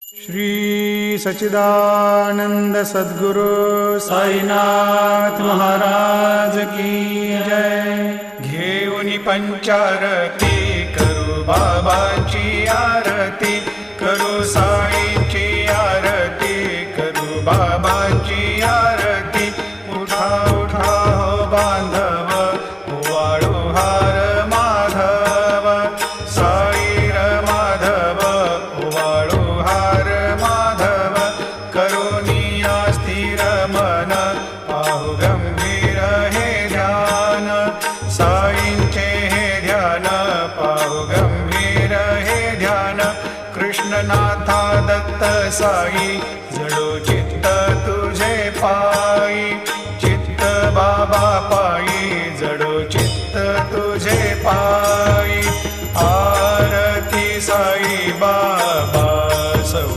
श्री सच्चिदानंद सद्गुरु साईनाथ महाराज की जय। घेऊन पंचारती करू बाबाची आरती, करू साईची आरती, करू बाबाची आरती। उठा उठा हो बांधव, वाळू हार माधव, साई र माधव, वाळू हार माधव। करुणिया स्थिर मन, पाहु गंभीर हे ध्यान, साईंचे हे ध्यान, पाहु गंभीर हे ध्यान। कृष्णनाथा दत्त साई, जडो चित्त तुझे पा